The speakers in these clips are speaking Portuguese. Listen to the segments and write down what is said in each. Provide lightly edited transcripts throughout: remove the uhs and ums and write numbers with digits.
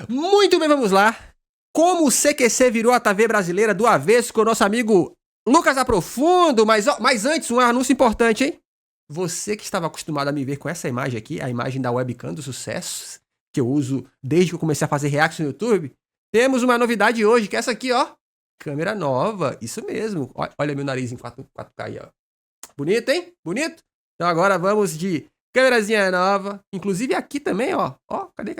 Muito bem, vamos lá. Como o CQC virou a TV brasileira do avesso com o nosso amigo Lucas Aprofundo. Mas antes, um anúncio importante, hein? Você que estava acostumado a me ver com essa imagem aqui, a imagem da webcam dos sucessos, que eu uso desde que eu comecei a fazer reaction no YouTube, temos uma novidade hoje, que é essa aqui, ó. Câmera nova, isso mesmo. Olha meu nariz em 4K aí, ó. Bonito, hein? Bonito? Então agora vamos de câmerazinha nova. Inclusive aqui também, ó. Ó, cadê?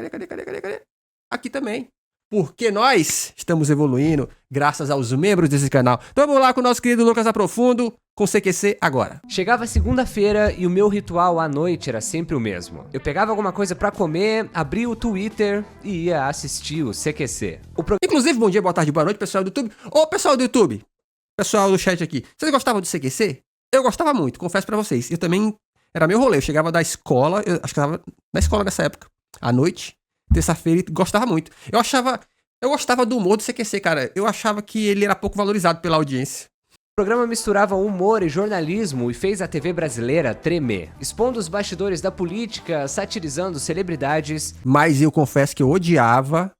Aqui também. Porque nós estamos evoluindo graças aos membros desse canal. Então vamos lá com o nosso querido Lucas Aprofundo com CQC agora. Chegava segunda-feira e o meu ritual à noite era sempre o mesmo. Eu pegava alguma coisa pra comer, abria o Twitter e ia assistir o CQC. Inclusive, bom dia, boa tarde, boa noite, pessoal do YouTube. Ô, pessoal do YouTube, pessoal do chat aqui. Vocês gostavam do CQC? Eu gostava muito, confesso pra vocês. Eu também, era meu rolê. Eu chegava da escola, eu acho que eu tava na escola nessa época, à noite, terça-feira, e gostava muito. Eu gostava do humor do CQC, cara. Eu achava que ele era pouco valorizado pela audiência. O programa misturava humor e jornalismo e fez a TV brasileira tremer, expondo os bastidores da política, satirizando celebridades. Mas eu confesso que eu odiava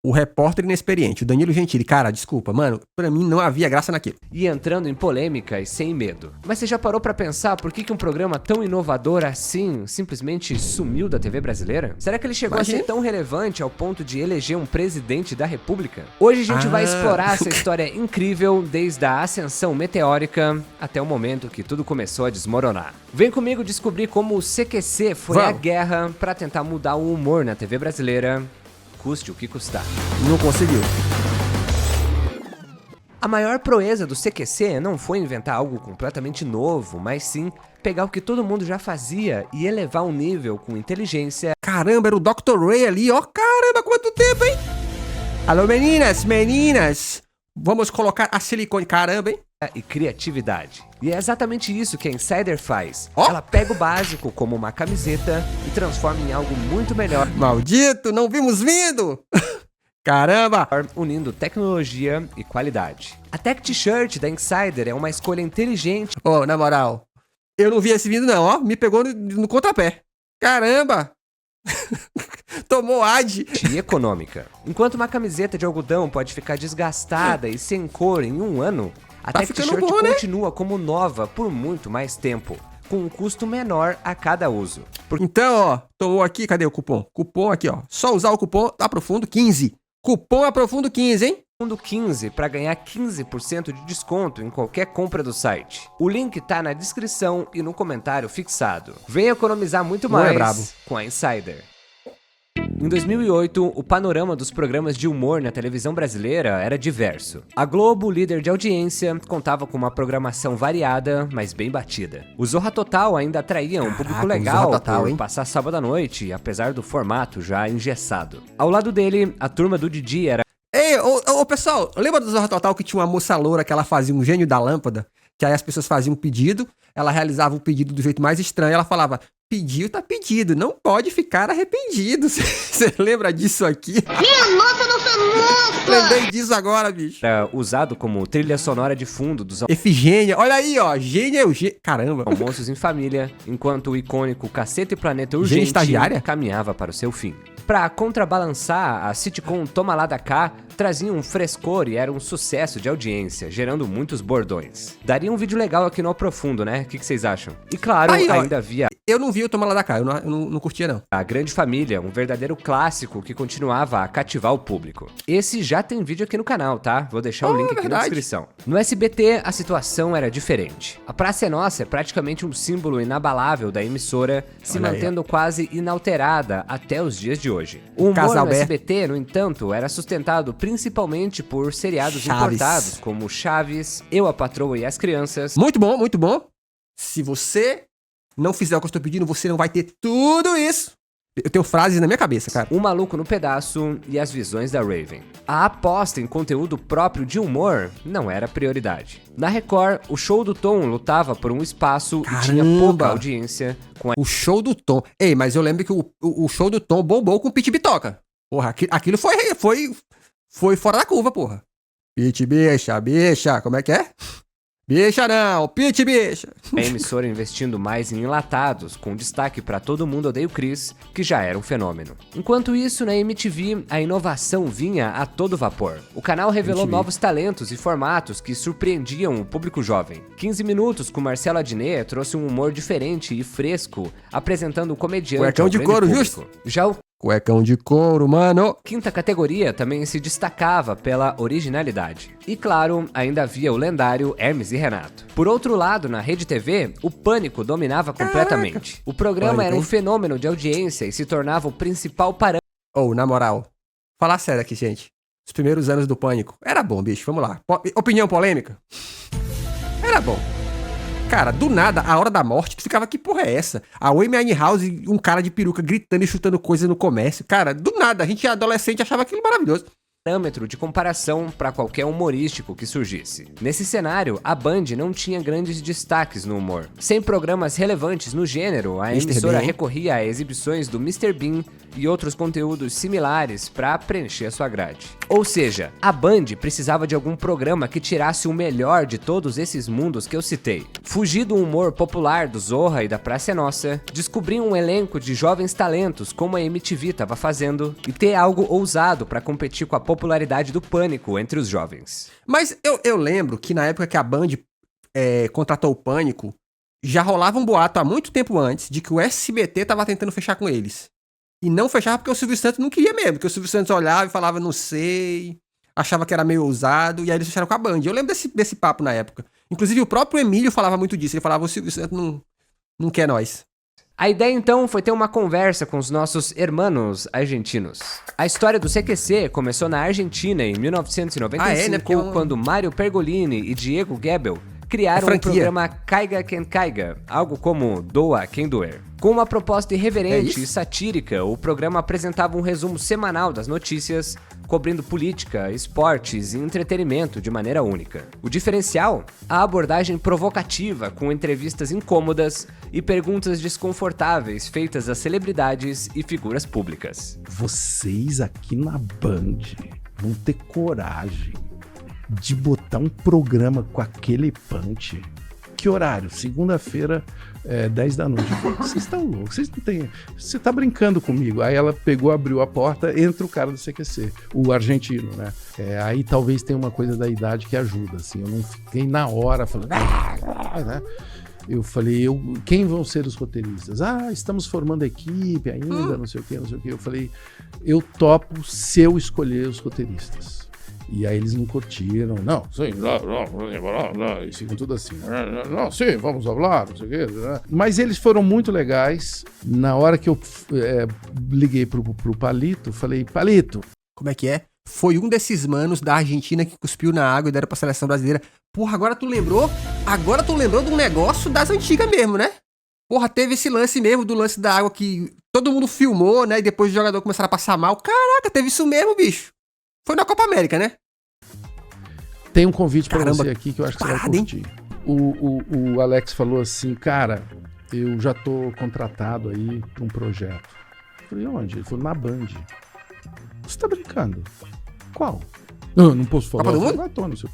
o repórter inexperiente, o Danilo Gentili. Cara, desculpa, mano, pra mim não havia graça naquilo. E entrando em polêmicas sem medo. Mas você já parou pra pensar por que um programa tão inovador assim simplesmente sumiu da TV brasileira? Será que ele chegou a ser tão relevante ao ponto de eleger um presidente da república? Hoje a gente vai explorar essa história incrível desde a ascensão meteórica até o momento que tudo começou a desmoronar. Vem comigo descobrir como o CQC foi a guerra pra tentar mudar o humor na TV brasileira, custe o que custar. Não conseguiu. A maior proeza do CQC não foi inventar algo completamente novo, mas sim pegar o que todo mundo já fazia e elevar um nível com inteligência. Caramba, era o Dr. Ray ali, ó. Caramba, quanto tempo, hein? Alô, meninas. Vamos colocar a silicone. Caramba, hein? E criatividade. E é exatamente isso que a Insider faz. Ela pega o básico, como uma camiseta, e transforma em algo muito melhor. Maldito, não vimos vindo! Caramba! Unindo tecnologia e qualidade. A Tech T-Shirt da Insider é uma escolha inteligente. Ô, na moral, eu não vi esse vindo não, ó. Me pegou no contrapé. Caramba! Tomou ad. E econômica. Enquanto uma camiseta de algodão pode ficar desgastada e sem cor em um ano, a Tech T-Shirt continua como nova por muito mais tempo, com um custo menor a cada uso. Então, ó, tomou aqui, cadê o cupom? Cupom aqui, ó. Só usar o cupom Aprofundo 15. Cupom Aprofundo 15, hein? Aprofundo 15 para ganhar 15% de desconto em qualquer compra do site. O link tá na descrição e no comentário fixado. Venha economizar muito mais com a Insider. Em 2008, o panorama dos programas de humor na televisão brasileira era diverso. A Globo, líder de audiência, contava com uma programação variada, mas bem batida. O Zorra Total ainda atraía um público legal por passar sábado à noite, apesar do formato já engessado. Ao lado dele, a turma do Didi era... Ei, ô pessoal, lembra do Zorra Total que tinha uma moça loura que ela fazia um gênio da lâmpada? Que aí as pessoas faziam um pedido, ela realizava o pedido do jeito mais estranho, ela falava... Pediu, tá pedido, não pode ficar arrependido. Você lembra disso aqui? Minha nossa, nossa, nossa! Lembrei disso agora, bicho. Era usado como trilha sonora de fundo dos... Efigênia, olha aí, ó. Gênia, caramba. Almoços em família, enquanto o icônico Caceta e Planeta Urgente caminhava para o seu fim. Pra contrabalançar, a sitcom Toma Lá da Cá trazia um frescor e era um sucesso de audiência, gerando muitos bordões. Daria um vídeo legal aqui no Aprofundo, né? O que vocês acham? E claro, aí, ainda havia... Eu não vi o Toma Lá da Cá, eu não curtia não. A Grande Família, um verdadeiro clássico que continuava a cativar o público. Esse já tem vídeo aqui no canal, tá? Vou deixar o link aqui na descrição. No SBT, a situação era diferente. A Praça é Nossa é praticamente um símbolo inabalável da emissora, se mantendo quase inalterada até os dias de hoje. O humor no SBT, no entanto, era sustentado principalmente por seriados importados, como Chaves, Eu, a Patroa e as Crianças. Muito bom, muito bom. Se você não fizer o que eu estou pedindo, você não vai ter tudo isso. Eu tenho frases na minha cabeça, cara. O Maluco no Pedaço e as visões da Raven. A aposta em conteúdo próprio de humor não era prioridade. Na Record, o Show do Tom lutava por um espaço e tinha pouca audiência. O Show do Tom. Ei, mas eu lembro que o Show do Tom bombou com o Pit Bitoca. Porra, aquilo foi fora da curva, porra. Pit bicha, como é que é? Bicha não, Pit bicha. A emissora investindo mais em enlatados, com destaque para Todo Mundo Odeia o Chris, que já era um fenômeno. Enquanto isso, na MTV, a inovação vinha a todo vapor. O canal revelou MTV. novos talentos e formatos que surpreendiam o público jovem. 15 Minutos com Marcelo Adnet trouxe um humor diferente e fresco, apresentando um comediante Cuecão ao de grande couro, público. justo? Já o Cuecão de couro, mano. Quinta categoria também se destacava pela originalidade. E claro, ainda havia o lendário Hermes e Renato. Por outro lado, na Rede TV, o Pânico dominava completamente. O programa Pânico, era um hein? fenômeno de audiência e se tornava o principal parâmetro. Ou, na moral, falar sério aqui, gente. Os primeiros anos do Pânico. Era bom, bicho, vamos lá. Opinião polêmica? Era bom. Cara, do nada, a hora da morte, tu ficava, que porra é essa? A Amy Winehouse, um cara de peruca gritando e chutando coisa no comércio. Cara, do nada, a gente adolescente achava aquilo maravilhoso. De comparação para qualquer humorístico que surgisse. Nesse cenário, a Band não tinha grandes destaques no humor. Sem programas relevantes no gênero, a Mr. emissora Bean. recorria a exibições do Mr. Bean e outros conteúdos similares para preencher a sua grade. Ou seja, a Band precisava de algum programa que tirasse o melhor de todos esses mundos que eu citei. Fugir do humor popular do Zorra e da Praça é Nossa, descobrir um elenco de jovens talentos como a MTV estava fazendo e ter algo ousado para competir com a popularidade do Pânico entre os jovens. Mas eu lembro que na época que a Band contratou o Pânico, já rolava um boato há muito tempo antes de que o SBT tava tentando fechar com eles. E não fechava porque o Silvio Santos não queria mesmo, porque o Silvio Santos olhava e falava, não sei, achava que era meio ousado, e aí eles fecharam com a Band. Eu lembro desse papo na época. Inclusive o próprio Emílio falava muito disso, ele falava, o Silvio Santos não quer nós. A ideia então foi ter uma conversa com os nossos hermanos argentinos. A história do CQC começou na Argentina em 1995, quando Mário Pergolini e Diego Gebel criaram o programa Caiga Quem Caiga, algo como Doa Quem Doer. Com uma proposta irreverente e satírica, o programa apresentava um resumo semanal das notícias, cobrindo política, esportes e entretenimento de maneira única. O diferencial? A abordagem provocativa, com entrevistas incômodas e perguntas desconfortáveis feitas a celebridades e figuras públicas. Vocês aqui na Band vão ter coragem de botar um programa com aquele punch? Que horário? Segunda-feira, 10 da noite. Vocês estão loucos, vocês não têm... Você tá brincando comigo. Aí ela pegou, abriu a porta, entra o cara do CQC, o argentino, né? Aí talvez tenha uma coisa da idade que ajuda, assim. Eu não fiquei na hora falando... né? Eu falei, quem vão ser os roteiristas? Estamos formando equipe ainda, não sei o quê, não sei o quê. Eu falei, eu topo se eu escolher os roteiristas. E aí eles não curtiram, não, sim, não, e ficam tudo assim, não, sim, vamos falar, não sei o quê. Mas eles foram muito legais. Na hora que eu liguei pro Palito, falei, Palito. Como é que é? Foi um desses manos da Argentina que cuspiu na água e deram pra seleção brasileira. Porra, agora tu lembrou de um negócio das antigas mesmo, né? Porra, teve esse lance mesmo, do lance da água que todo mundo filmou, né? E depois o jogador começaram a passar mal. Caraca, teve isso mesmo, bicho. Foi na Copa América, né? Tem um convite pra você aqui que eu acho que você vai curtir. Hein? O Alex falou assim, cara, eu já tô contratado aí pra um projeto. Eu falei, onde? Ele falou, na Band. Você tá brincando? Qual? Não posso falar. Copa do Mundo? Não tô no seu...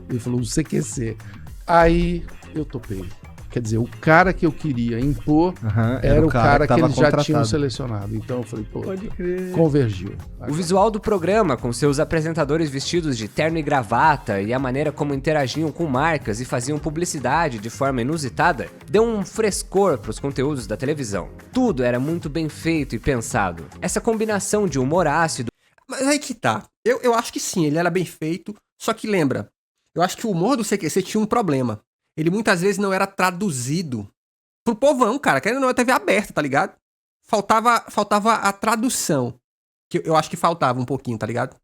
Ele falou, o CQC. Aí eu topei. Quer dizer, o cara que eu queria impor era o cara que eles já tinham selecionado. Então eu falei, pô, convergiu. O visual do programa, com seus apresentadores vestidos de terno e gravata e a maneira como interagiam com marcas e faziam publicidade de forma inusitada, deu um frescor para os conteúdos da televisão. Tudo era muito bem feito e pensado. Essa combinação de humor ácido... Mas aí que tá. Eu acho que sim, ele era bem feito, só que lembra, eu acho que o humor do CQC tinha um problema. Ele muitas vezes não era traduzido pro povão, cara, que ainda não é TV aberta, tá ligado? Faltava a tradução, que eu acho que faltava um pouquinho, tá ligado?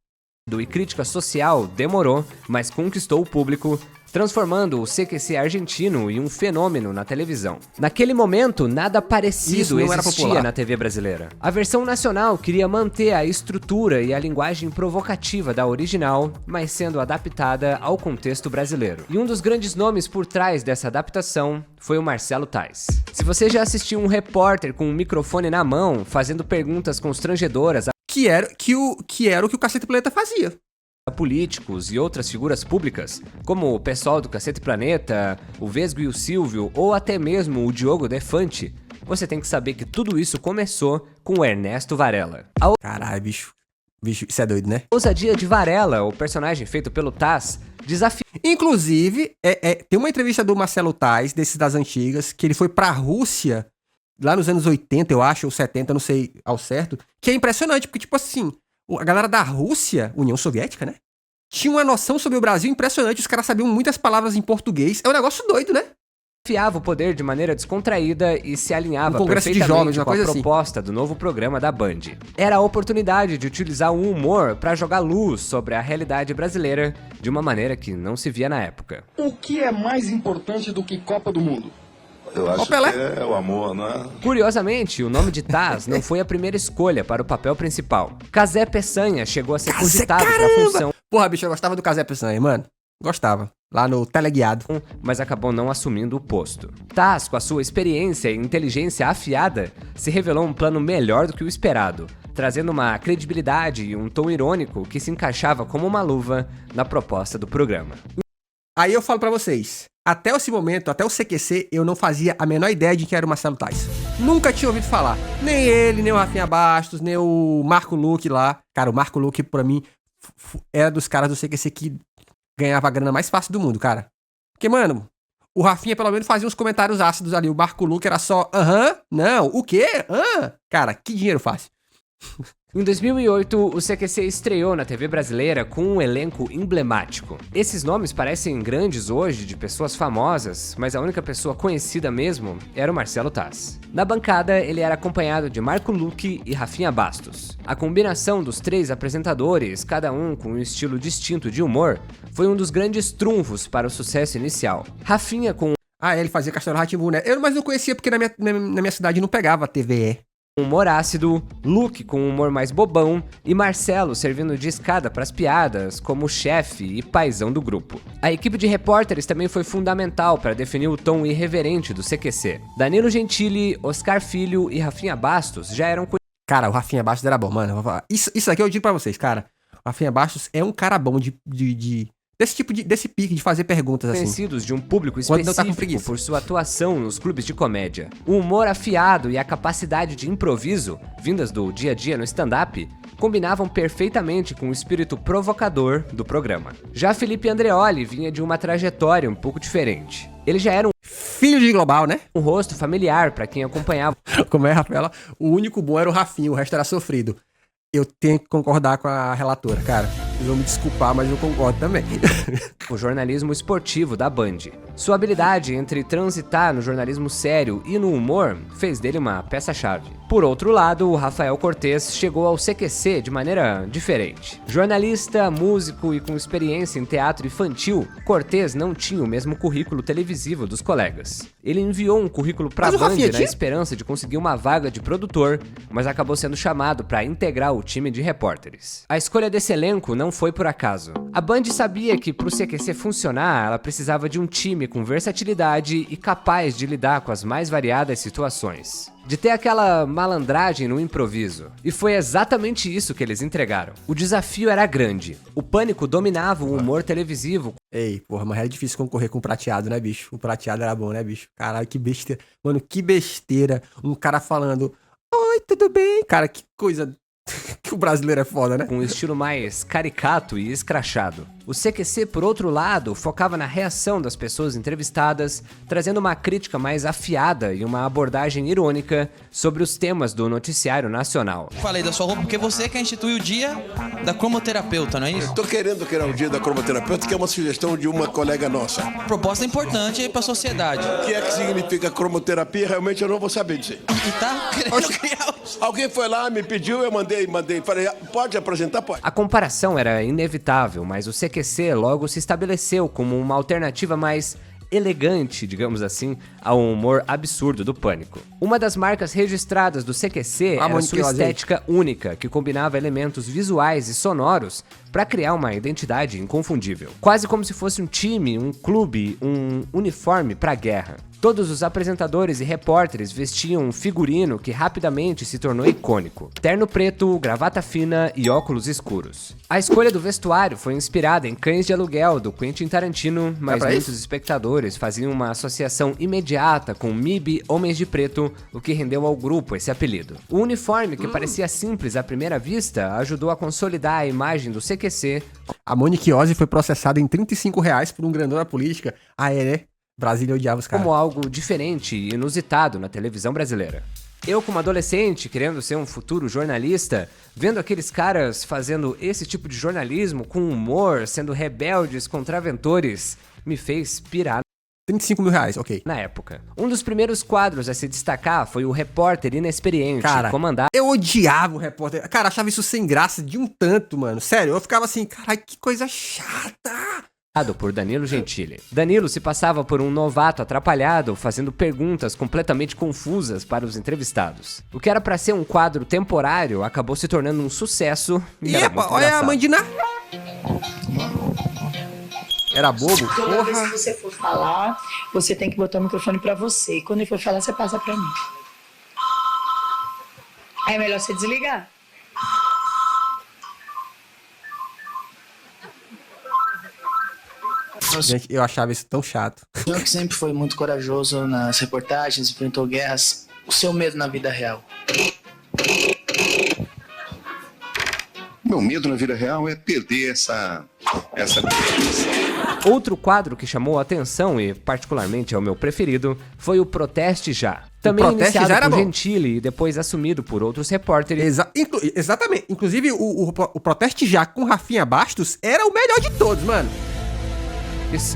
E crítica social demorou, mas conquistou o público, transformando o CQC argentino em um fenômeno na televisão. Naquele momento, nada parecido existia na TV brasileira. A versão nacional queria manter a estrutura e a linguagem provocativa da original, mas sendo adaptada ao contexto brasileiro. E um dos grandes nomes por trás dessa adaptação foi o Marcelo Tais. Se você já assistiu um repórter com um microfone na mão, fazendo perguntas constrangedoras... Que era o que o Cacete Planeta fazia. políticos e outras figuras públicas, como o pessoal do Cacete Planeta, o Vesgo e o Silvio, ou até mesmo o Diogo Defante, você tem que saber que tudo isso começou com o Ernesto Varela. Caralho, bicho. Bicho, isso é doido, né? A ousadia de Varela, o personagem feito pelo Taz, desafia... Inclusive, tem uma entrevista do Marcelo Taz, desses das antigas, que ele foi pra Rússia, lá nos anos 80, eu acho, ou 70, não sei ao certo, que é impressionante, porque, tipo assim, a galera da Rússia, União Soviética, né? Tinha uma noção sobre o Brasil impressionante, os caras sabiam muitas palavras em português. É um negócio doido, né? Desafiava o poder de maneira descontraída e se alinhava Congresso de perfeitamente Jovens, uma com a coisa assim. proposta do novo programa da Band. Era a oportunidade de utilizar o humor para jogar luz sobre a realidade brasileira de uma maneira que não se via na época. O que é mais importante do que Copa do Mundo? Eu acho que é o amor, não é? Curiosamente, o nome de Taz não foi a primeira escolha para o papel principal. Casé Peçanha chegou a ser cogitado para a função. Porra, bicho, eu gostava do Casé Peçanha, mano. Gostava. Lá no Teleguiado. Mas acabou não assumindo o posto. Taz, com a sua experiência e inteligência afiada, se revelou um plano melhor do que o esperado, trazendo uma credibilidade e um tom irônico que se encaixava como uma luva na proposta do programa. Aí eu falo pra vocês, até esse momento, até o CQC, eu não fazia a menor ideia de quem era o Marcelo Taz. Nunca tinha ouvido falar. Nem ele, nem o Rafinha Bastos, nem o Marco Luque lá. Cara, o Marco Luque, pra mim, era dos caras do CQC que ganhava a grana mais fácil do mundo, cara. Porque, mano, o Rafinha pelo menos fazia uns comentários ácidos ali. O Marco Luque era só, não, o quê? Cara, que dinheiro fácil. Em 2008, o CQC estreou na TV brasileira com um elenco emblemático. Esses nomes parecem grandes hoje, de pessoas famosas, mas a única pessoa conhecida mesmo era o Marcelo Taz. Na bancada, ele era acompanhado de Marco Luque e Rafinha Bastos. A combinação dos três apresentadores, cada um com um estilo distinto de humor, foi um dos grandes trunfos para o sucesso inicial. Rafinha com ele fazia Castelo Rá-Tim-Bum, né? Mas não conhecia porque na minha cidade não pegava TVE. humor ácido, Luke com um humor mais bobão e Marcelo servindo de escada para as piadas como chefe e paizão do grupo. A equipe de repórteres também foi fundamental para definir o tom irreverente do CQC. Danilo Gentili, Oscar Filho e Rafinha Bastos já eram... Cara, o Rafinha Bastos era bom, mano. Isso aqui eu digo pra vocês, cara. O Rafinha Bastos é um cara bom desse pique de fazer perguntas assim. Conhecidos de um público específico por sua atuação nos clubes de comédia. O humor afiado e a capacidade de improviso, vindas do dia a dia no stand-up, combinavam perfeitamente com o espírito provocador do programa. Já Felipe Andreoli vinha de uma trajetória um pouco diferente. Ele já era um filho de Global, né? Um rosto familiar para quem acompanhava. Como é, Rafaela? O único bom era o Rafinha, o resto era sofrido. Eu tenho que concordar com a relatora, cara. Vocês vão me desculpar, mas eu concordo também. O jornalismo esportivo da Band. Sua habilidade entre transitar no jornalismo sério e no humor fez dele uma peça-chave. Por outro lado, o Rafael Cortez chegou ao CQC de maneira diferente. Jornalista, músico e com experiência em teatro infantil, Cortez não tinha o mesmo currículo televisivo dos colegas. Ele enviou um currículo pra Band na esperança de conseguir uma vaga de produtor, mas acabou sendo chamado para integrar o time de repórteres. A escolha desse elenco não foi por acaso. A Band sabia que pro CQC funcionar, ela precisava de um time com versatilidade e capaz de lidar com as mais variadas situações. De ter aquela malandragem no improviso. E foi exatamente isso que eles entregaram. O desafio era grande. O Pânico dominava o humor televisivo. Ei, porra, mas era difícil concorrer com o Prateado, né, bicho? O Prateado era bom, né, bicho? Caralho, que besteira. Mano, que besteira. Um cara falando, oi, tudo bem? Cara, que coisa... que o brasileiro é foda, né? Com um estilo mais caricato e escrachado. O CQC, por outro lado, focava na reação das pessoas entrevistadas, trazendo uma crítica mais afiada e uma abordagem irônica sobre os temas do noticiário nacional. Falei da sua roupa porque você quer instituir o dia da cromoterapeuta, não é isso? Eu tô querendo criar o dia da cromoterapeuta, que é uma sugestão de uma colega nossa. Proposta importante aí pra sociedade. O que é que significa cromoterapia? Realmente eu não vou saber disso. E tá querendo criar... Alguém foi lá, me pediu, eu mandei. Falei, pode apresentar? Pode. A comparação era inevitável, mas o CQC logo se estabeleceu como uma alternativa mais elegante, digamos assim, ao humor absurdo do Pânico. Uma das marcas registradas do CQC era sua estética única, que combinava elementos visuais e sonoros para criar uma identidade inconfundível. Quase como se fosse um time, um clube, um uniforme para a guerra. Todos os apresentadores e repórteres vestiam um figurino que rapidamente se tornou icônico. Terno preto, gravata fina e óculos escuros. A escolha do vestuário foi inspirada em Cães de Aluguel, do Quentin Tarantino, mas muitos espectadores faziam uma associação imediata com MIB Homens de Preto, o que rendeu ao grupo esse apelido. O uniforme, que parecia simples à primeira vista, ajudou a consolidar a imagem do CQC. A Monique Ozzy foi processada em R$35 por um grandão da política. Ah, é, né? Brasília odiava os caras. Como algo diferente e inusitado na televisão brasileira. Eu, como adolescente, querendo ser um futuro jornalista, vendo aqueles caras fazendo esse tipo de jornalismo com humor, sendo rebeldes contra aventores, me fez pirar. R$35 mil, ok. Na época. Um dos primeiros quadros a se destacar foi o repórter inexperiente, cara, comandado. Eu odiava o repórter. Cara, achava isso sem graça de um tanto, mano. Sério, eu ficava assim, caralho, que coisa chata. Por Danilo Gentili. Danilo se passava por um novato atrapalhado, fazendo perguntas completamente confusas para os entrevistados. O que era pra ser um quadro temporário acabou se tornando um sucesso. E epa, olha a Mandina. Era bobo? Toda vez que você for falar, você tem que botar o microfone pra você. E quando ele for falar, você passa pra mim. Aí é melhor você desligar. Gente, eu achava isso tão chato. O senhor que sempre foi muito corajoso nas reportagens, enfrentou guerras, o seu medo na vida real? Meu medo na vida real é perder essa Outro quadro que chamou a atenção e particularmente é o meu preferido foi o Proteste Já. Também iniciado já era por bom. Gentili e depois assumido por outros repórteres. Exatamente. Inclusive, o Proteste Já com Rafinha Bastos era o melhor de todos, mano.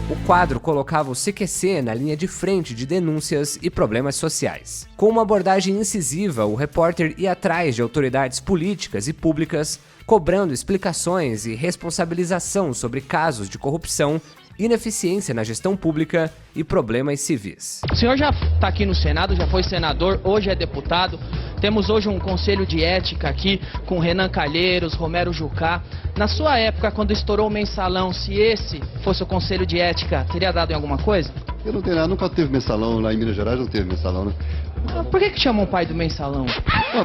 O quadro colocava o CQC na linha de frente de denúncias e problemas sociais. Com uma abordagem incisiva, o repórter ia atrás de autoridades políticas e públicas, cobrando explicações e responsabilização sobre casos de corrupção, ineficiência na gestão pública e problemas civis. O senhor já está aqui no Senado, já foi senador, hoje é deputado. Temos hoje um conselho de ética aqui com Renan Calheiros, Romero Jucá. Na sua época, quando estourou o mensalão, se esse fosse o conselho de ética, teria dado em alguma coisa? Eu não tenho nada, nunca teve mensalão lá em Minas Gerais, não teve mensalão, né? Por que chamam o pai do mensalão?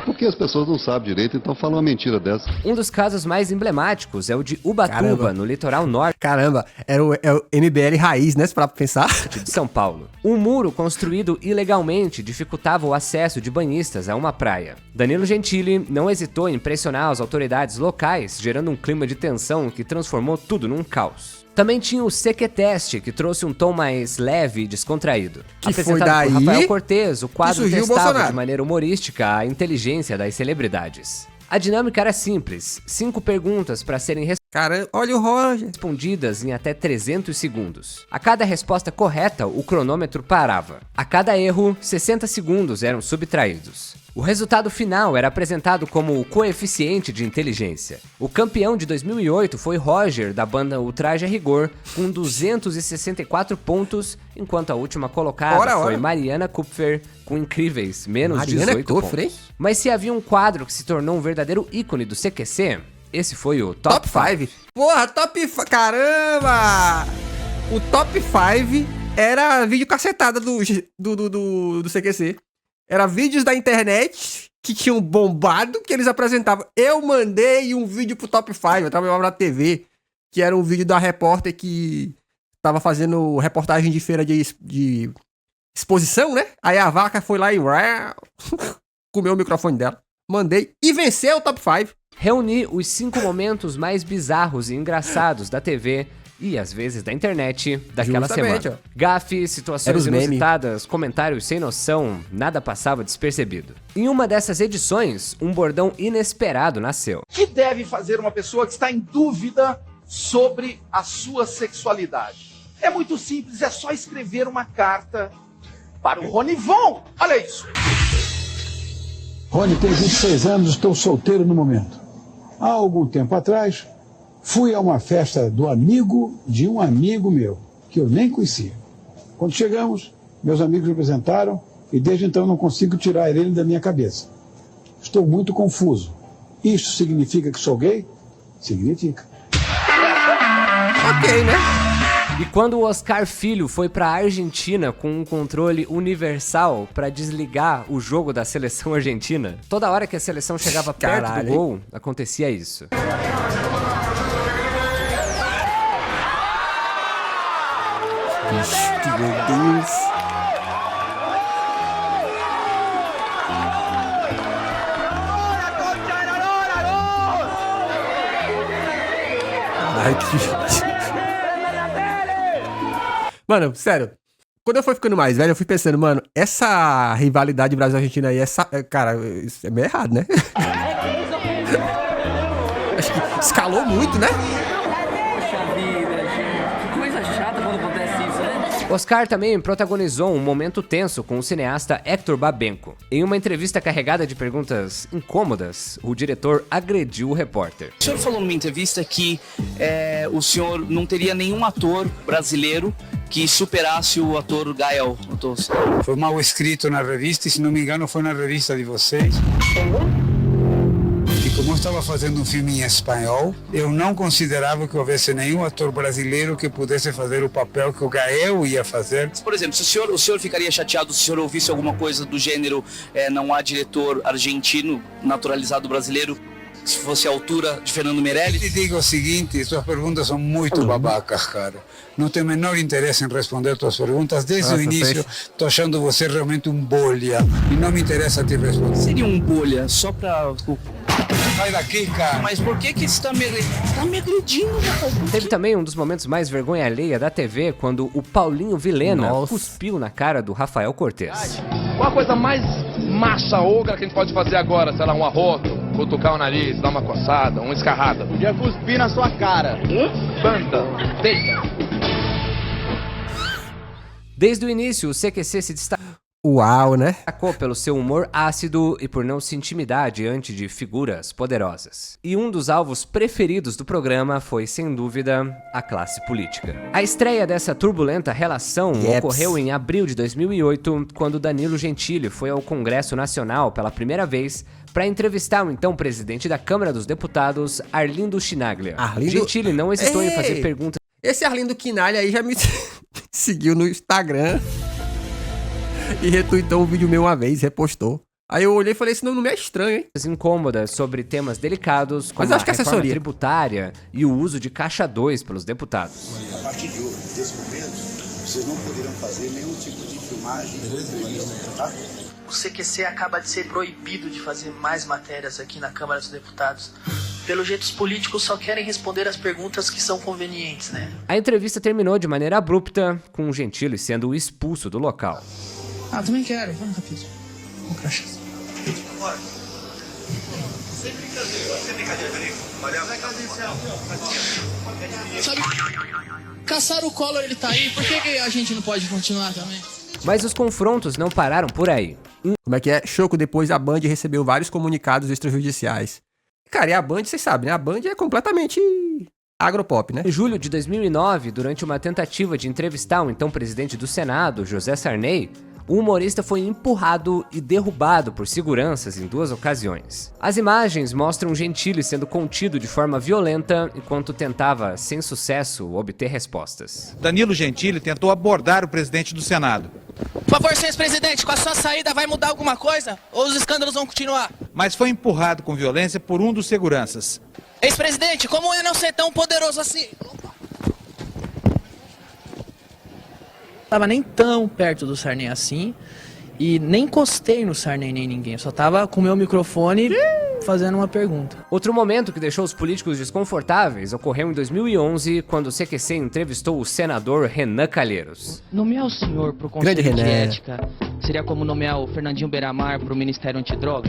Porque as pessoas não sabem direito, então falam uma mentira dessa. Um dos casos mais emblemáticos é o de Ubatuba, no litoral norte. Caramba, é o MBL raiz, né? Pra pensar. De São Paulo. Um muro construído ilegalmente dificultava o acesso de banhistas a uma praia. Danilo Gentili não hesitou em pressionar as autoridades locais, gerando um clima de tensão que transformou tudo num caos. Também tinha o CQTest, que trouxe um tom mais leve e descontraído. Que foi daí por Rafael Cortez, o quadro testava de maneira humorística a inteligência das celebridades. A dinâmica era simples, 5 perguntas para serem Caramba, olha o Roger. respondidas em até 300 segundos. A cada resposta correta, o cronômetro parava. A cada erro, 60 segundos eram subtraídos. O resultado final era apresentado como o coeficiente de inteligência. O campeão de 2008 foi Roger, da banda Ultraje a Rigor, com 264 pontos, enquanto a última colocada foi Mariana Kupfer, com incríveis menos 18 pontos. Hein? Mas se havia um quadro que se tornou um verdadeiro ícone do CQC, esse foi o Top 5. Porra, Top 5, caramba! O Top 5 era vídeo cacetada do CQC. Era vídeos da internet que tinham bombado, que eles apresentavam. Eu mandei um vídeo pro Top 5, eu trabalhava na TV, que era um vídeo da repórter que tava fazendo reportagem de feira de exposição, né? Aí a vaca foi lá e comeu o microfone dela. Mandei e venceu o Top 5. Reuni os 5 momentos mais bizarros e engraçados da TV e às vezes da internet daquela semana. Gafe, situações inusitadas, comentários sem noção, nada passava despercebido. Em uma dessas edições, um bordão inesperado nasceu. O que deve fazer uma pessoa que está em dúvida sobre a sua sexualidade? É muito simples, é só escrever uma carta para o Ronivon. Olha isso. Rony, tenho 26 anos, estou solteiro no momento. Há algum tempo atrás, fui a uma festa do amigo de um amigo meu, que eu nem conhecia. Quando chegamos, meus amigos me apresentaram e desde então não consigo tirar ele da minha cabeça. Estou muito confuso. Isto significa que sou gay? Significa. Ok, né? E quando o Oscar Filho foi pra Argentina com um controle universal pra desligar o jogo da seleção argentina, toda hora que a seleção chegava perto do gol, acontecia isso. Ixi, meu Deus. Ai, que... Mano, sério. Quando eu fui ficando mais velho, eu fui pensando, mano, essa rivalidade Brasil-Argentina aí, cara, isso é meio errado, né? Acho que escalou muito, né? Poxa vida, gente. Que coisa chata quando acontece isso, né? Oscar também protagonizou um momento tenso com o cineasta Héctor Babenco. Em uma entrevista carregada de perguntas incômodas, o diretor agrediu o repórter. O senhor falou numa entrevista que o senhor não teria nenhum ator brasileiro que superasse o ator Gael. Foi mal escrito na revista, e se não me engano foi na revista de vocês. E como eu estava fazendo um filme em espanhol, eu não considerava que houvesse nenhum ator brasileiro que pudesse fazer o papel que o Gael ia fazer. Por exemplo, se o senhor ficaria chateado se o senhor ouvisse alguma coisa do gênero não há diretor argentino naturalizado brasileiro, se fosse a altura de Fernando Meirelles? Eu te digo o seguinte, suas perguntas são muito babacas, cara. Não tenho o menor interesse em responder tuas perguntas. Desde o início, tô achando você realmente um bolha. E não me interessa te responder. Seria um bolha, só pra... Sai daqui, cara. Mas por que você tá me agredindo, rapaz? Teve também um dos momentos mais vergonha alheia da TV, quando o Paulinho Vilhena cuspiu na cara do Rafael Cortez. Qual a coisa mais massa ogra que a gente pode fazer agora? Sei lá, um arroto, cutucar o nariz, dar uma coçada, uma escarrada. Podia cuspir na sua cara. Banda, deita. Desde o início, o CQC se Uau, né? destacou pelo seu humor ácido e por não se intimidar diante de figuras poderosas. E um dos alvos preferidos do programa foi, sem dúvida, a classe política. A estreia dessa turbulenta relação ocorreu em abril de 2008, quando Danilo Gentili foi ao Congresso Nacional pela primeira vez para entrevistar o então presidente da Câmara dos Deputados, Arlindo Chinaglia. Gentili não hesitou em fazer perguntas. Esse Arlindo Chinaglia aí já me seguiu no Instagram e retweetou um vídeo meu uma vez, repostou. Aí eu olhei e falei, esse nome não é estranho, hein? Incômodas sobre temas delicados, como Mas acho que a reforma assessoria tributária e o uso de caixa 2 pelos deputados. A partir de hoje, desse momento, vocês não poderão fazer nenhum tipo de filmagem ou entrevista, tá? O CQC acaba de ser proibido de fazer mais matérias aqui na Câmara dos Deputados. Pelo jeito, os políticos só querem responder as perguntas que são convenientes, né? A entrevista terminou de maneira abrupta, com o Gentili sendo expulso do local. Também quero. Vamos rapidinho. Vamos caixa. Bora. Sem brincadeira, Felipe. Valeu. Sabe, caçaram o Collor, ele tá aí. Por que a gente não pode continuar também? Mas os confrontos não pararam por aí. Como é que é? Choco, depois a Band recebeu vários comunicados extrajudiciais. Cara, e a Band, vocês sabem, né? A Band é completamente agropop, né? Em julho de 2009, durante uma tentativa de entrevistar o então presidente do Senado, José Sarney, o humorista foi empurrado e derrubado por seguranças em 2 ocasiões. As imagens mostram Gentili sendo contido de forma violenta enquanto tentava, sem sucesso, obter respostas. Danilo Gentili tentou abordar o presidente do Senado. Por favor, senhor presidente, com a sua saída vai mudar alguma coisa? Ou os escândalos vão continuar? Mas foi empurrado com violência por um dos seguranças. Ex-presidente, como é não ser tão poderoso assim? Tava nem tão perto do Sarney assim e nem encostei no Sarney nem ninguém. Eu só tava com o meu microfone fazendo uma pergunta. Outro momento que deixou os políticos desconfortáveis ocorreu em 2011, quando o CQC entrevistou o senador Renan Calheiros. Nomear o senhor pro Conselho de Ética seria como nomear o Fernandinho Beiramar pro Ministério Antidroga?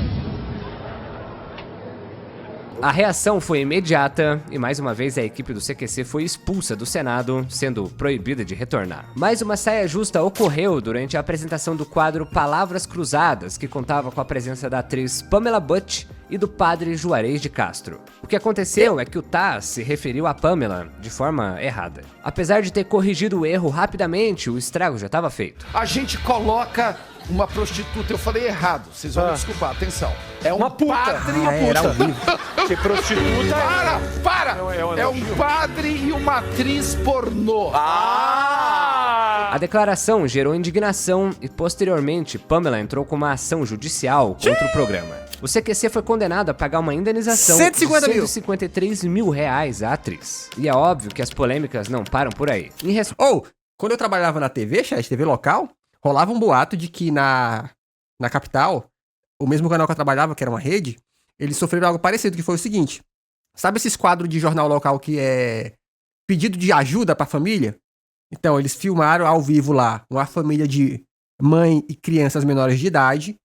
A reação foi imediata e mais uma vez a equipe do CQC foi expulsa do Senado, sendo proibida de retornar. Mais uma saia justa ocorreu durante a apresentação do quadro Palavras Cruzadas, que contava com a presença da atriz Pamela Butch e do padre Juarez de Castro. O que aconteceu é que o Taz se referiu a Pamela de forma errada. Apesar de ter corrigido o erro rapidamente, o estrago já estava feito. A gente coloca uma prostituta, eu falei errado, vocês vão me desculpar, atenção. É uma puta. Era ao vivo. Que prostituta. Para! É um padre e uma atriz pornô. A declaração gerou indignação e, posteriormente, Pamela entrou com uma ação judicial contra o programa. O CQC foi condenado a pagar uma indenização de 153 mil reais à atriz. E é óbvio que as polêmicas não param por aí. Quando eu trabalhava na TV, chat, TV local, rolava um boato de que na capital, o mesmo canal que eu trabalhava, que era uma rede, eles sofreram algo parecido, que foi o seguinte. Sabe esses quadros de jornal local que é pedido de ajuda pra família? Então, eles filmaram ao vivo lá uma família de mãe e crianças menores de idade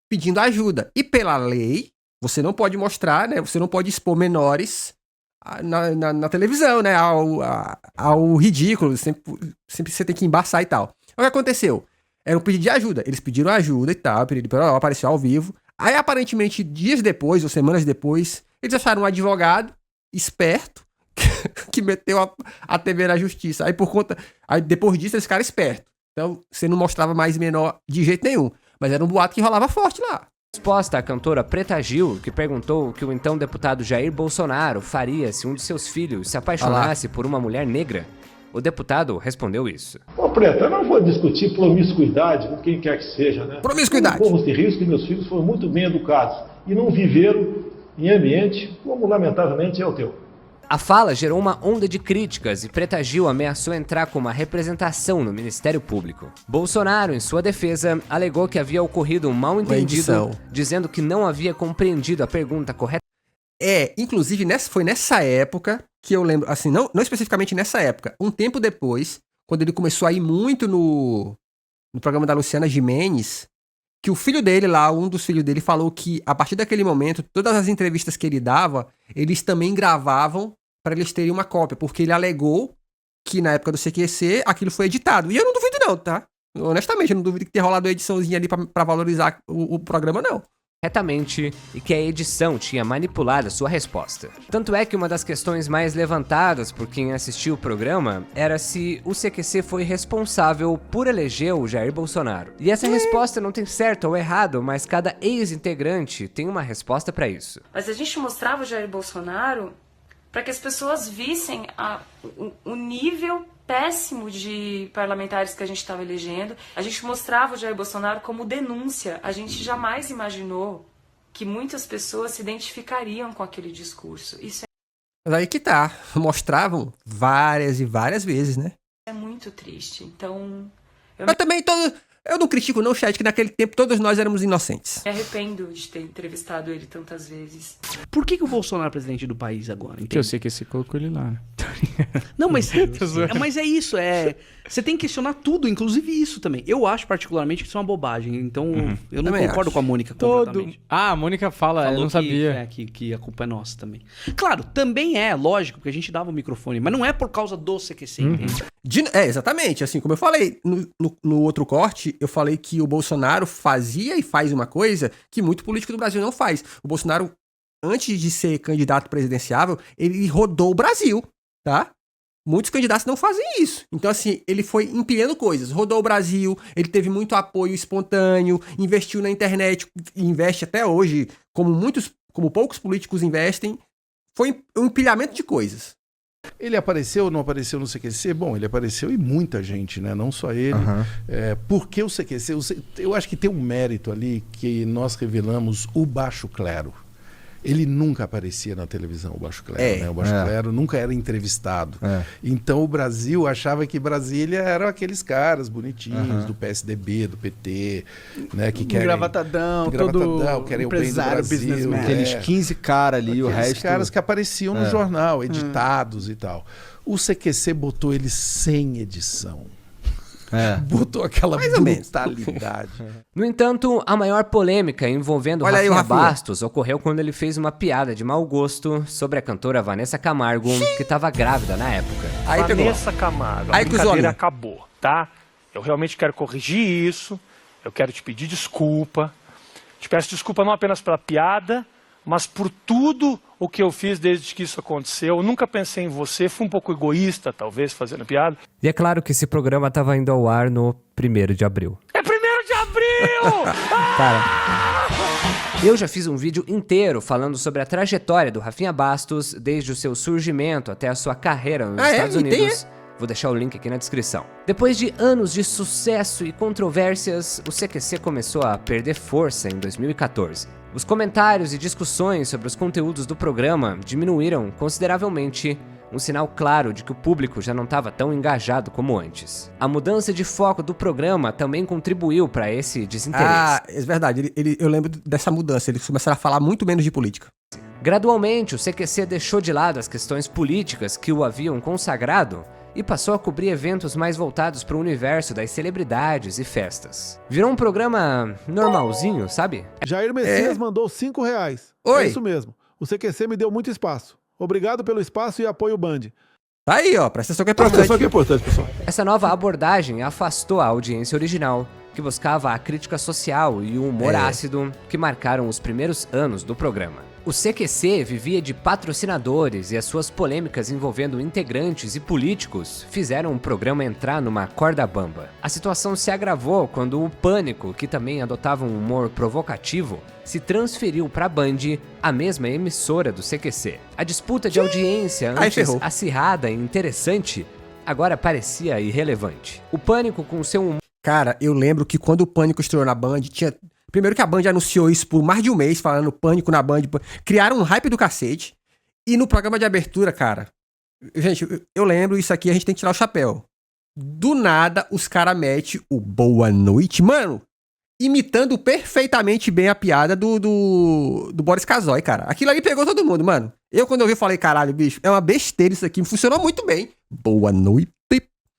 pedindo ajuda. E pela lei, você não pode mostrar, né? Você não pode expor menores na televisão, né? Ao ridículo. Sempre você tem que embaçar e tal. O que aconteceu? Era um pedido de ajuda. Eles pediram ajuda e tal, apareceu ao vivo. Aí, aparentemente, dias depois, ou semanas depois, eles acharam um advogado esperto que meteu a TV na justiça. Aí depois disso, eles ficaram espertos. Então, você não mostrava mais menor de jeito nenhum. Mas era um boato que rolava forte lá. Resposta à cantora Preta Gil, que perguntou o que o então deputado Jair Bolsonaro faria se um de seus filhos se apaixonasse por uma mulher negra. O deputado respondeu isso. Ô Preta, eu não vou discutir promiscuidade com quem quer que seja, né? Promiscuidade. Corro de risco que meus filhos foram muito bem educados e não viveram em ambiente como lamentavelmente é o teu. A fala gerou uma onda de críticas e Preta Gil ameaçou entrar com uma representação no Ministério Público. Bolsonaro, em sua defesa, alegou que havia ocorrido um mal-entendido, dizendo que não havia compreendido a pergunta correta. Inclusive foi nessa época que eu lembro, assim, não especificamente nessa época, um tempo depois, quando ele começou a ir muito no programa da Luciana Gimenez, que o filho dele lá, um dos filhos dele, falou que a partir daquele momento, todas as entrevistas que ele dava, eles também gravavam para eles terem uma cópia, porque ele alegou que na época do CQC aquilo foi editado. E eu não duvido não, tá? Honestamente, eu não duvido que tenha rolado uma ediçãozinha ali pra valorizar o programa, não. Corretamente e que a edição tinha manipulado a sua resposta. Tanto é que uma das questões mais levantadas por quem assistiu o programa era se o CQC foi responsável por eleger o Jair Bolsonaro. E essa resposta não tem certo ou errado, mas cada ex-integrante tem uma resposta para isso. Mas a gente mostrava o Jair Bolsonaro para que as pessoas vissem o nível péssimo de parlamentares que a gente estava elegendo. A gente mostrava o Jair Bolsonaro como denúncia. A gente jamais imaginou que muitas pessoas se identificariam com aquele discurso. Isso Mas aí que tá. Mostravam várias e várias vezes, né? é muito triste. Então... Mas também eu não critico não, chat, que naquele tempo todos nós éramos inocentes. Me arrependo de ter entrevistado ele tantas vezes. Por que o Bolsonaro é presidente do país agora? Porque eu sei que você colocou ele lá. Não, mas é isso. Você tem que questionar tudo, inclusive isso também. Eu acho particularmente que isso é uma bobagem. Então, eu não concordo com a Mônica completamente. A Mônica falou eu não sabia. Que a culpa é nossa também. Claro, também é, lógico, porque a gente dava o microfone, mas não é por causa do CQC, entende? Exatamente. Assim, como eu falei no outro corte, eu falei que o Bolsonaro fazia e faz uma coisa que muito político do Brasil não faz. O Bolsonaro, antes de ser candidato presidenciável, ele rodou o Brasil, tá? Muitos candidatos não fazem isso. Então, assim, ele foi empilhando coisas. Rodou o Brasil, ele teve muito apoio espontâneo, investiu na internet, investe até hoje, como poucos políticos investem. Foi um empilhamento de coisas. Ele apareceu ou não apareceu no CQC? Bom, ele apareceu e muita gente, né? Não só ele. Por que o CQC? Eu acho que tem um mérito ali que nós revelamos o baixo clero. Ele nunca aparecia na televisão, o baixo clero, né? O baixo clero nunca era entrevistado. Então o Brasil achava que Brasília eram aqueles caras bonitinhos do PSDB, do PT, né? Que querem... Gravatadão, querem o bem do Brasil. Aqueles 15 caras ali, o resto... caras que apareciam no jornal, editados e tal. O CQC botou ele sem edição. Botou aquela brutalidade. No entanto, a maior polêmica envolvendo Rafinha Bastos ocorreu quando ele fez uma piada de mau gosto sobre a cantora Vanessa Camargo, que estava grávida na época. Vanessa Camargo, a brincadeira acabou, tá? Eu realmente quero corrigir isso, eu quero te pedir desculpa. Te peço desculpa não apenas pela piada, mas por tudo o que eu fiz desde que isso aconteceu. Eu nunca pensei em você, fui um pouco egoísta, talvez, fazendo piada. E é claro que esse programa estava indo ao ar no 1º de abril. É 1º de abril! Cara... Eu já fiz um vídeo inteiro falando sobre a trajetória do Rafinha Bastos, desde o seu surgimento até a sua carreira nos Estados Unidos. Vou deixar o link aqui na descrição. Depois de anos de sucesso e controvérsias, o CQC começou a perder força em 2014. Os comentários e discussões sobre os conteúdos do programa diminuíram consideravelmente, um sinal claro de que o público já não estava tão engajado como antes. A mudança de foco do programa também contribuiu para esse desinteresse. Ah, é verdade. Eu lembro dessa mudança. Eles começaram a falar muito menos de política. Gradualmente, o CQC deixou de lado as questões políticas que o haviam consagrado e passou a cobrir eventos mais voltados para o universo das celebridades e festas. Virou um programa normalzinho, sabe? Jair Messias mandou R$5. Oi. É isso mesmo. O CQC me deu muito espaço. Obrigado pelo espaço e apoio Band. Tá aí, ó. Presta atenção que é importante. Presta atenção que é importante, pessoal. Essa nova abordagem afastou a audiência original, que buscava a crítica social e o humor ácido que marcaram os primeiros anos do programa. O CQC vivia de patrocinadores e as suas polêmicas envolvendo integrantes e políticos fizeram o programa entrar numa corda bamba. A situação se agravou quando o Pânico, que também adotava um humor provocativo, se transferiu para a Band, a mesma emissora do CQC. A disputa de audiência, antes acirrada e interessante, agora parecia irrelevante. O Pânico, com seu humor... Cara, eu lembro que quando o Pânico estreou na Band, tinha... Primeiro que a Band anunciou isso por mais de um mês, falando Pânico na Band. Criaram um hype do cacete. E no programa de abertura, cara... Gente, eu lembro isso aqui, a gente tem que tirar o chapéu. Do nada, os caras metem o boa noite. Mano, imitando perfeitamente bem a piada do Boris Casoy, cara. Aquilo ali pegou todo mundo, mano. Quando eu vi, falei, caralho, bicho, é uma besteira isso aqui. Funcionou muito bem. Boa noite.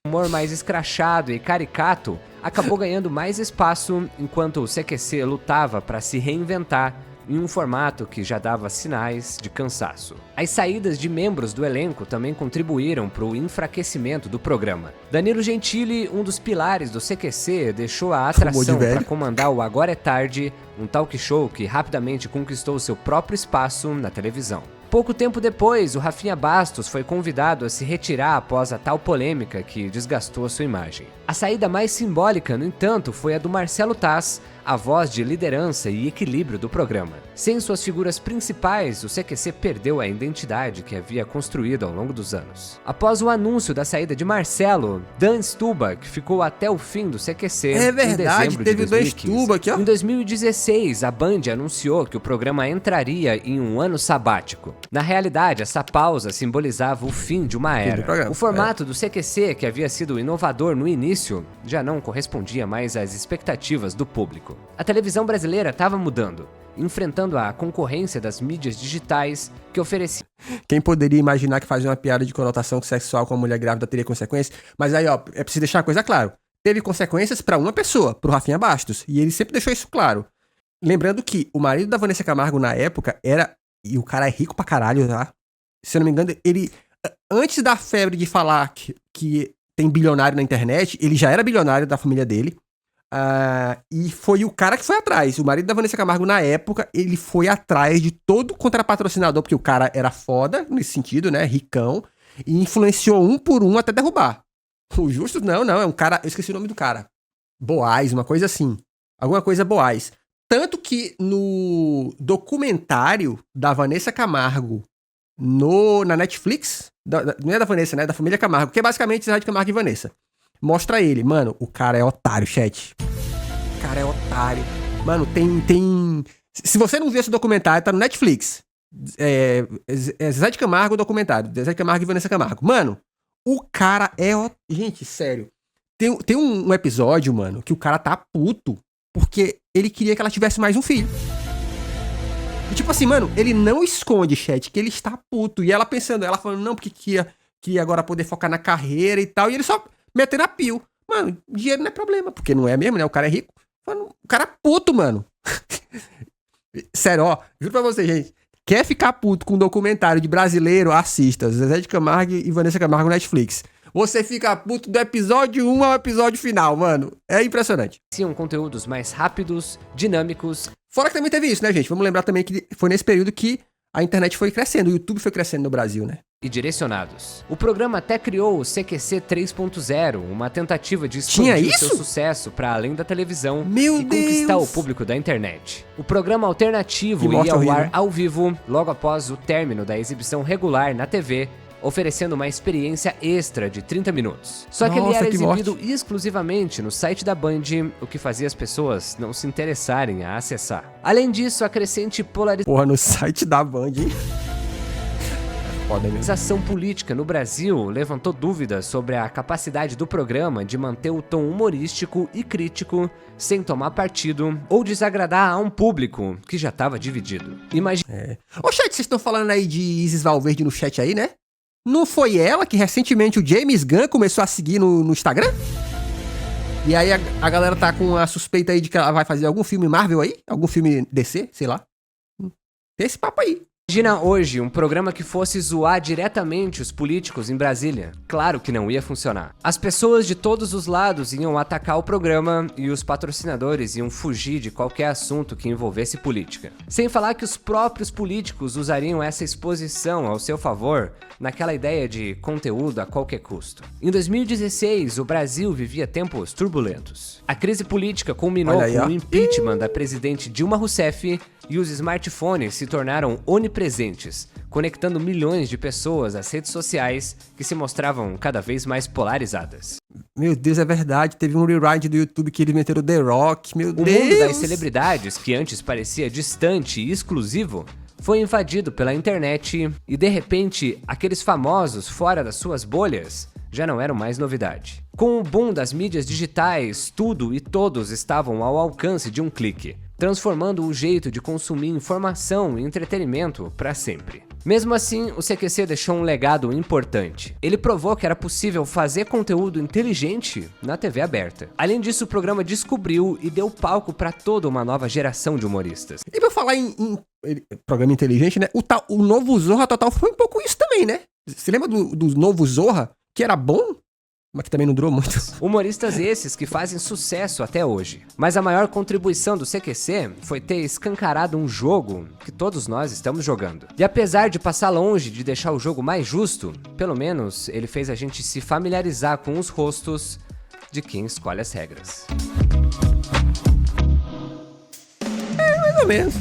O humor mais escrachado e caricato acabou ganhando mais espaço enquanto o CQC lutava para se reinventar em um formato que já dava sinais de cansaço. As saídas de membros do elenco também contribuíram para o enfraquecimento do programa. Danilo Gentili, um dos pilares do CQC, deixou a atração para comandar o Agora é Tarde, um talk show que rapidamente conquistou seu próprio espaço na televisão. Pouco tempo depois, o Rafinha Bastos foi convidado a se retirar após a tal polêmica que desgastou a sua imagem. A saída mais simbólica, no entanto, foi a do Marcelo Taz, a voz de liderança e equilíbrio do programa. Sem suas figuras principais, o CQC perdeu a identidade que havia construído ao longo dos anos. Após o anúncio da saída de Marcelo, Dan Stubach ficou até o fim do CQC em dezembro de 2015. Em 2016, a Band anunciou que o programa entraria em um ano sabático. Na realidade, essa pausa simbolizava o fim de uma era. O formato do CQC, que havia sido inovador no início, já não correspondia mais às expectativas do público. A televisão brasileira estava mudando, enfrentando a concorrência das mídias digitais que ofereciam. Quem poderia imaginar que fazer uma piada de conotação sexual com uma mulher grávida teria consequências? Mas aí, ó, é preciso deixar uma coisa clara. Teve consequências pra uma pessoa, pro Rafinha Bastos, e ele sempre deixou isso claro. Lembrando que o marido da Vanessa Camargo na época era... E o cara é rico pra caralho, tá? Se eu não me engano, ele... Antes da febre de falar que tem bilionário na internet, ele já era bilionário da família dele. E foi o cara que foi atrás. O marido da Vanessa Camargo, na época, ele foi atrás de todo contrapatrocinador, porque o cara era foda, nesse sentido, né? Ricão. E influenciou um por um até derrubar. O Justo, não, é um cara... Eu esqueci o nome do cara. Boaz, uma coisa assim. Alguma coisa Boaz. Tanto que no documentário da Vanessa Camargo na Netflix, não é da Vanessa, né? Da família Camargo, que é basicamente Zé de Camargo e Vanessa. Mostra ele. Mano, o cara é otário, chat. O cara é otário. Mano, tem... Se você não viu esse documentário, tá no Netflix. Zé de Camargo, documentário. Zé de Camargo e Vanessa Camargo. Mano, o cara é... Gente, sério. Tem um episódio, mano, que o cara tá puto porque ele queria que ela tivesse mais um filho. E tipo assim, mano, ele não esconde, chat, que ele está puto. E ela pensando, ela falando, não, porque queria agora poder focar na carreira e tal. E ele só metendo a pio. Mano, dinheiro não é problema, porque não é mesmo, né? O cara é rico. Mano, o cara é puto, mano. Sério, ó, juro pra você, gente. Quer ficar puto com um documentário de brasileiro? Assista. Zezé de Camargo e Vanessa Camargo no Netflix. Você fica puto do episódio 1 ao episódio final, mano. É impressionante. Tinham conteúdos mais rápidos, dinâmicos. Fora que também teve isso, né, gente? Vamos lembrar também que foi nesse período que a internet foi crescendo, o YouTube foi crescendo no Brasil, né? e direcionados. O programa até criou o CQC 3.0, uma tentativa de expandir seu sucesso para além da televisão e conquistar o público da internet. O programa alternativo ia ao ar ao vivo logo após o término da exibição regular na TV, oferecendo uma experiência extra de 30 minutos. Só que ele era exibido exclusivamente no site da Band, o que fazia as pessoas não se interessarem a acessar. Além disso, a crescente polarização... Porra, no site da Band, hein? A política no Brasil levantou dúvidas sobre a capacidade do programa de manter o tom humorístico e crítico sem tomar partido ou desagradar a um público que já estava dividido. Ô, chat, vocês estão falando aí de Isis Valverde no chat aí, né? Não foi ela que recentemente o James Gunn começou a seguir no Instagram? E aí a galera tá com a suspeita aí de que ela vai fazer algum filme Marvel aí? Algum filme DC, sei lá. Tem esse papo aí. Imagina hoje um programa que fosse zoar diretamente os políticos em Brasília. Claro que não ia funcionar. As pessoas de todos os lados iam atacar o programa e os patrocinadores iam fugir de qualquer assunto que envolvesse política. Sem falar que os próprios políticos usariam essa exposição ao seu favor naquela ideia de conteúdo a qualquer custo. Em 2016, o Brasil vivia tempos turbulentos. A crise política culminou com o impeachment da presidente Dilma Rousseff e os smartphones se tornaram onipresentes, conectando milhões de pessoas às redes sociais que se mostravam cada vez mais polarizadas. Meu Deus, é verdade. Teve um rewind do YouTube que eles meteram The Rock, meu Deus. O mundo das celebridades, que antes parecia distante e exclusivo, foi invadido pela internet e, de repente, aqueles famosos fora das suas bolhas já não eram mais novidade. Com o boom das mídias digitais, tudo e todos estavam ao alcance de um clique, transformando o jeito de consumir informação e entretenimento para sempre. Mesmo assim, o CQC deixou um legado importante. Ele provou que era possível fazer conteúdo inteligente na TV aberta. Além disso, o programa descobriu e deu palco para toda uma nova geração de humoristas. E pra falar em programa inteligente, né? O novo Zorra Total foi um pouco isso também, né? Você lembra do novo Zorra, que era bom? Mas que também não durou muito. Humoristas esses que fazem sucesso até hoje. Mas a maior contribuição do CQC foi ter escancarado um jogo que todos nós estamos jogando. E apesar de passar longe de deixar o jogo mais justo, pelo menos ele fez a gente se familiarizar com os rostos de quem escolhe as regras. Mais ou menos.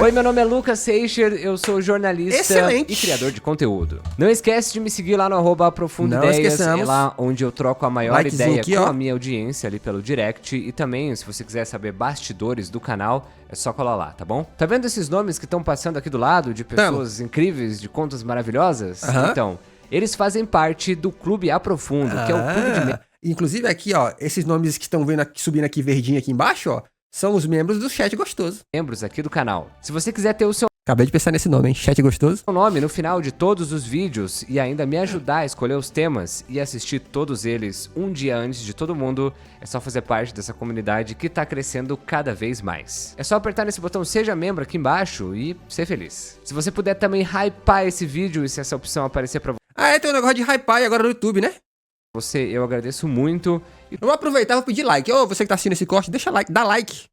Oi, meu nome é Lucas Seixer, eu sou jornalista e criador de conteúdo. Não esquece de me seguir lá no @aprofundideias, é lá onde eu troco a maior ideia aqui, com a minha audiência ali pelo direct. E também, se você quiser saber bastidores do canal, é só colar lá, tá bom? Tá vendo esses nomes que estão passando aqui do lado, de pessoas incríveis, de contas maravilhosas? Então, eles fazem parte do Clube Aprofundo, que é o clube de... Inclusive aqui, ó, esses nomes que estão vendo aqui, subindo aqui verdinho aqui embaixo, ó, são os membros do Chat Gostoso. Membros aqui do canal. Se você quiser ter o seu... Acabei de pensar nesse nome, hein? Chat Gostoso. O nome no final de todos os vídeos e ainda me ajudar a escolher os temas e assistir todos eles um dia antes de todo mundo, é só fazer parte dessa comunidade que tá crescendo cada vez mais. É só apertar nesse botão Seja Membro aqui embaixo e ser feliz. Se você puder também hypar esse vídeo e se essa opção aparecer pra você... tem um negócio de hypar agora no YouTube, né? Eu agradeço muito. Vamos aproveitar e vou pedir like. Ô, você que tá assistindo esse corte, deixa like, dá like.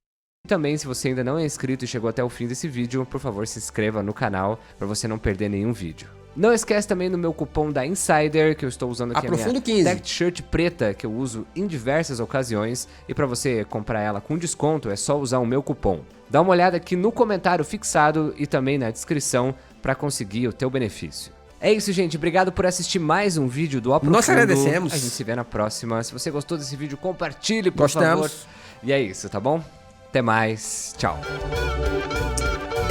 E também, se você ainda não é inscrito e chegou até o fim desse vídeo, por favor, se inscreva no canal para você não perder nenhum vídeo. Não esquece também do meu cupom da Insider, que eu estou usando aqui, Aprofundo a minha 15. tech shirt preta, que eu uso em diversas ocasiões. E para você comprar ela com desconto, é só usar o meu cupom. Dá uma olhada aqui no comentário fixado e também na descrição para conseguir o teu benefício. É isso, gente. Obrigado por assistir mais um vídeo do Aprofundo. Nós agradecemos. A gente se vê na próxima. Se você gostou desse vídeo, compartilhe, por favor. E é isso, tá bom? Até mais. Tchau.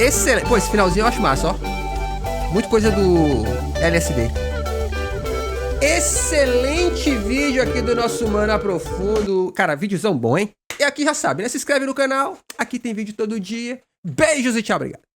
Excelente. Pô, esse finalzinho eu acho massa, ó. Muita coisa do LSD. Excelente vídeo aqui do nosso Mano Aprofundo. Cara, vídeozão bom, hein? E aqui já sabe, né? Se inscreve no canal. Aqui tem vídeo todo dia. Beijos e tchau, obrigado.